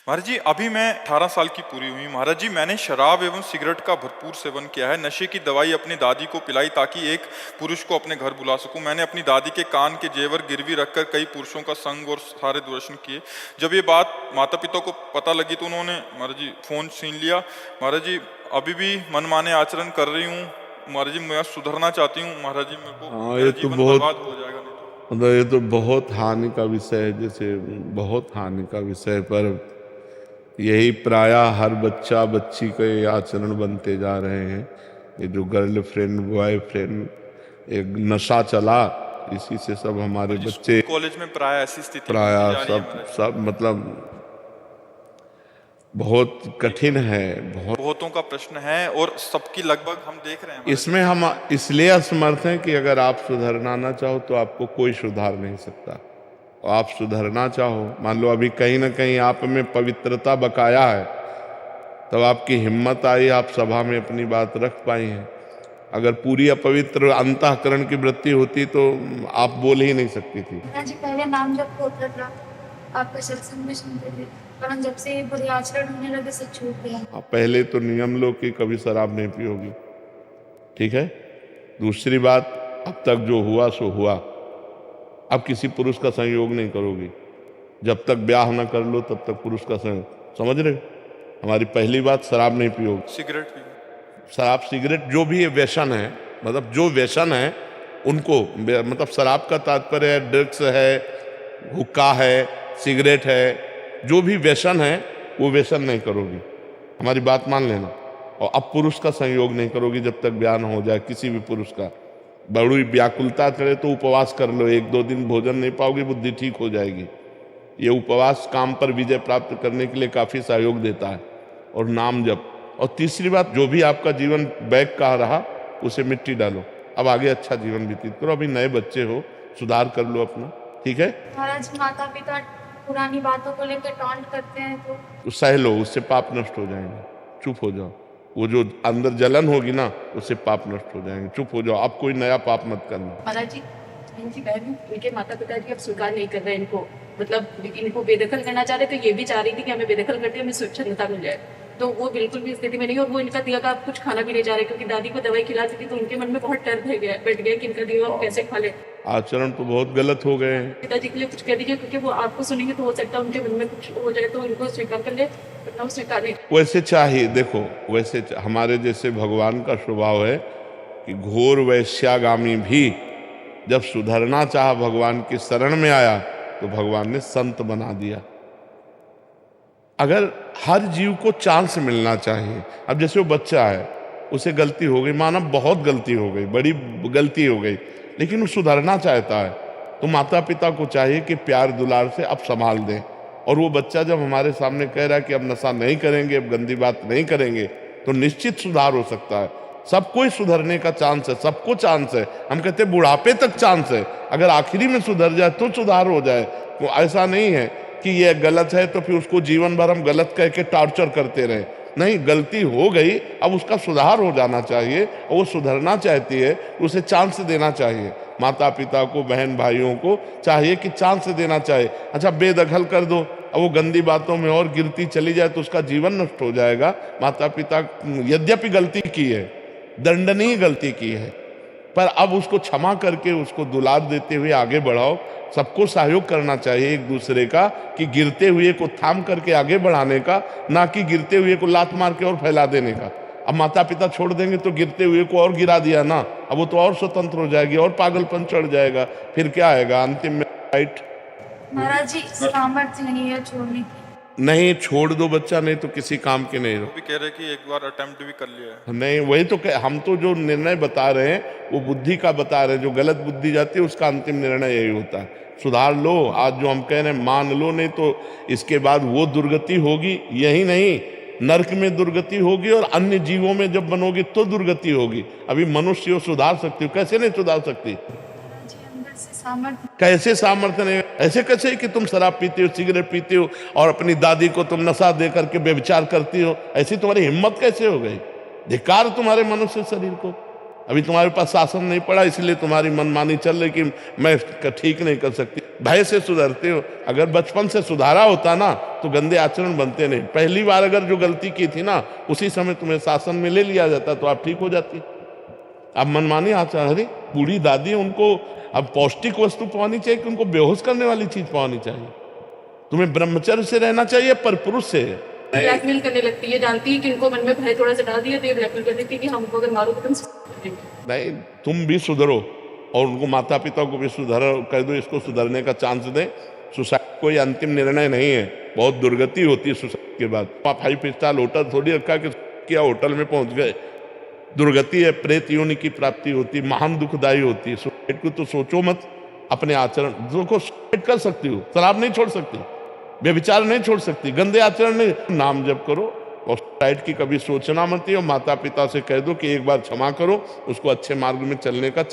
महाराज जी, अभी मैं 18 साल की पूरी हुई। महाराज जी, मैंने शराब एवं सिगरेट का भरपूर सेवन किया है। नशे की दवाई अपनी दादी को पिलाई ताकि एक पुरुष को अपने घर बुला सकूं। मैंने अपनी दादी के कान के जेवर गिरवी रखकर कई पुरुषों का संग और सारे दूरदर्शन किए। जब ये बात माता पिता को पता लगी तो उन्होंने महाराज जी फोन छीन लिया। महाराज जी, अभी भी मनमाने आचरण कर रही हूँ। महाराज जी, मैं सुधरना चाहती हूँ। महाराज जी, मेरे को हाँ, मेरा ये तो जीवन बहुत बर्बाद हो जाएगा नहीं तो। मतलब ये तो बहुत हानि का विषय है, जैसे बहुत हानि का विषय। पर यही प्रायः हर बच्चा बच्ची के आचरण बनते जा रहे हैं। ये जो गर्लफ्रेंड बॉयफ्रेंड एक नशा चला, इसी से सब हमारे बच्चे कॉलेज में प्राय ऐसी स्थिति प्रायः बनती जा रही है सब महाराज जी। सब मतलब बहुत कठिन है। बहुत बहुतों का प्रश्न है और सबकी लगभग हम देख रहे हैं महाराज इसमें हम इसलिए असमर्थ हैं कि अगर आप सुधरना ना चाहो तो आपको कोई सुधार नहीं सकता। और आप सुधरना चाहो, मान लो अभी कहीं ना कहीं आप में पवित्रता बकाया है, तब आपकी हिम्मत आई, आप सभा में अपनी बात रख पाई हैं। अगर पूरी अपवित्र अंतःकरण की वृत्ति होती तो आप बोल ही नहीं सकती थी। जी पहले नाम जब होता था, आपका सत्संग में सुनते थे, पर जब से बुरे आचरण होने लगे सब छूट गया। आप पहले तो नियम लो कि कभी शराब नहीं पियोगी, ठीक है। दूसरी बात, अब तक जो हुआ सो हुआ, अब किसी पुरुष का संयोग नहीं करोगी। जब तक ब्याह न कर लो तब तक पुरुष का संयोग, समझ रहे हो। हमारी पहली बात, शराब नहीं पियोगी। सिगरेट भी, शराब सिगरेट जो भी ये व्यसन है, मतलब जो व्यसन है उनको, मतलब शराब का तात्पर्य है ड्रग्स है, हुक्का है, सिगरेट है, जो भी व्यसन है वो व्यसन नहीं करोगी। हमारी बात मान लेना। और अब पुरुष का संयोग नहीं करोगी जब तक ब्याह न हो जाए किसी भी पुरुष का। बड़ी व्याकुलता करे तो उपवास कर लो, 1-2 दिन भोजन नहीं पाओगी, बुद्धि ठीक हो जाएगी। ये उपवास काम पर विजय प्राप्त करने के लिए काफ़ी सहयोग देता है। और नाम जप। और तीसरी बात, जो भी आपका जीवन बैग का रहा उसे मिट्टी डालो, अब आगे अच्छा जीवन व्यतीत करो। अभी नए बच्चे हो, सुधार कर लो अपना, ठीक है। महाराज, माता पिता पुरानी बातों को लेकर टॉन्ट करते हैं तो सह लो, उससे पाप नष्ट हो जाएंगे। चुप हो जाओ, वो जो अंदर जलन होगी ना उससे पाप नष्ट हो जाएंगे। चुप हो जाओ, अब कोई नया पाप मत करना। महाराज जी, इनकी बहन, इनके माता पिता जी अब स्वीकार नहीं कर रहे इनको, मतलब इनको बेदखल करना चाह रहे, तो ये भी चाह रही थी कि हमें बेदखल करते हमें स्वच्छंदता मिल जाए, तो वो बिल्कुल भी स्थिति में नहीं। और वो इनका दिया का कुछ खाना भी नहीं जा रहे, क्योंकि दादी को दवाई खिलाती थी तो उनके मन में बहुत डर बैठ गया कि इनका दिया वो कैसे खा ले। आचरण तो बहुत गलत हो गए हैं। पिताजी के लिए कुछ कह दीजिए, क्योंकि वो आपको सुनेंगे तो हो सकता है उनके मन में कुछ हो जाए, तो इनको स्वीकार कर ले, वरना वो स्वीकार नहीं। वैसे चाहिए, देखो वैसे हमारे जैसे भगवान का स्वभाव है कि घोर वैश्यागामी भी जब सुधरना चाहा, भगवान की शरण में आया तो भगवान ने संत बना दिया। अगर हर जीव को चांस मिलना चाहिए। अब जैसे वो बच्चा है, उसे गलती हो गई, माना बहुत गलती हो गई, बड़ी गलती हो गई, लेकिन वो सुधरना चाहता है, तो माता पिता को चाहिए कि प्यार दुलार से अब संभाल दें। और वो बच्चा जब हमारे सामने कह रहा है कि अब नशा नहीं करेंगे, अब गंदी बात नहीं करेंगे, तो निश्चित सुधार हो सकता है। सबको ही सुधरने का चांस है, सबको चांस है। हम कहते हैं बुढ़ापे तक चांस है, अगर आखिरी में सुधर जाए तो सुधार हो जाए। तो ऐसा नहीं है कि ये गलत है तो फिर उसको जीवन भर हम गलत कह के टॉर्चर करते रहे। नहीं, गलती हो गई, अब उसका सुधार हो जाना चाहिए, और वो सुधरना चाहती है, उसे चांस देना चाहिए। माता पिता को, बहन भाइयों को चाहिए कि चांस देना चाहिए। अच्छा, बेदखल कर दो, अब वो गंदी बातों में और गिरती चली जाए तो उसका जीवन नष्ट हो जाएगा। माता पिता यद्यपि गलती की है, दंडनीय गलती की है, पर अब उसको क्षमा करके उसको दुलार देते हुए आगे बढ़ाओ। सबको सहयोग करना चाहिए एक दूसरे का, कि गिरते हुए को थाम करके आगे बढ़ाने का, ना कि गिरते हुए को लात मार के और फैला देने का। अब माता पिता छोड़ देंगे तो गिरते हुए को और गिरा दिया ना, अब वो तो और स्वतंत्र हो जाएगी और पागलपन चढ़ जाएगा, फिर क्या आएगा अंतिम में, राइट। महाराज जी, सामर्थ्य नहीं है छोड़ने की। नहीं, छोड़ दो बच्चा, नहीं तो किसी काम के नहीं रहो। भी कह रहे कि एक बार अटेम्प्ट भी कर लिया है। नहीं, वही तो हम तो जो निर्णय बता रहे हैं वो बुद्धि का बता रहे हैं। जो गलत बुद्धि जाती है उसका अंतिम निर्णय यही होता है। सुधार लो, आज जो हम कह रहे हैं मान लो, नहीं तो इसके बाद वो दुर्गति होगी। यही नहीं, नरक में दुर्गति होगी और अन्य जीवों में जब बनोगी तो दुर्गति होगी। अभी मनुष्य हो सुधार सकती हो, कैसे नहीं सुधार सकती? जी, अंदर से सामर्थ्य। कैसे सामर्थ्य नहीं? ऐसे कैसे कि तुम शराब पीते हो, सिगरेट पीते हो और अपनी दादी को तुम नशा दे करके व्यभिचार करती हो? ऐसी तुम्हारी हिम्मत कैसे हो गई? धिक्कार तुम्हारे मनुष्य शरीर को। अभी तुम्हारे पास शासन नहीं पड़ा, इसलिए तुम्हारी मनमानी चल रही कि मैं ठीक नहीं कर सकती। भय से सुधरते हो। अगर बचपन से सुधारा होता ना तो गंदे आचरण बनते नहीं। पहली बार अगर जो गलती की थी ना उसी समय तुम्हें शासन में ले लिया जाता तो आप ठीक हो जाती। अब मनमानी आचरण, अरे बूढ़ी दादी उनको अब पौष्टिक वस्तु पानी चाहिए कि उनको बेहोश करने वाली चीज पानी चाहिए? तुम्हें ब्रह्मचर्य से रहना चाहिए पर पुरुष से। ब्लैकमेल करने लगती है, जानती है कि इनको मन में भय थोड़ा सा डाल दिया तो ये ब्लैकमेल कर देती है कि हमको अगर मारो तो तुम नहीं, तुम भी सुधरो और उनको माता पिता को भी सुधारो, कह दो इसको सुधरने का चांस दें। सुसाइड कोई अंतिम निर्णय नहीं है, बहुत दुर्गति होती है सुसाइड के बाद। आप 5 स्टार होटल थोड़ी रखा कि क्या होटल में पहुंच गए, दुर्गति है, प्रेत योनि की प्राप्ति होती, महान दुखदायी होती है। सुसाइड को तो सोचो मत, अपने आचरण को सुसाइड कर सकती हो, शराब नहीं छोड़ सकती, व्यभिचार नहीं छोड़ सकती, गंदे आचरण नहीं, नाम जप करो और सुसाइड की कभी सोचना मत। और माता पिता से कह दो कि एक बार क्षमा करो, उसको अच्छे मार्ग में चलने का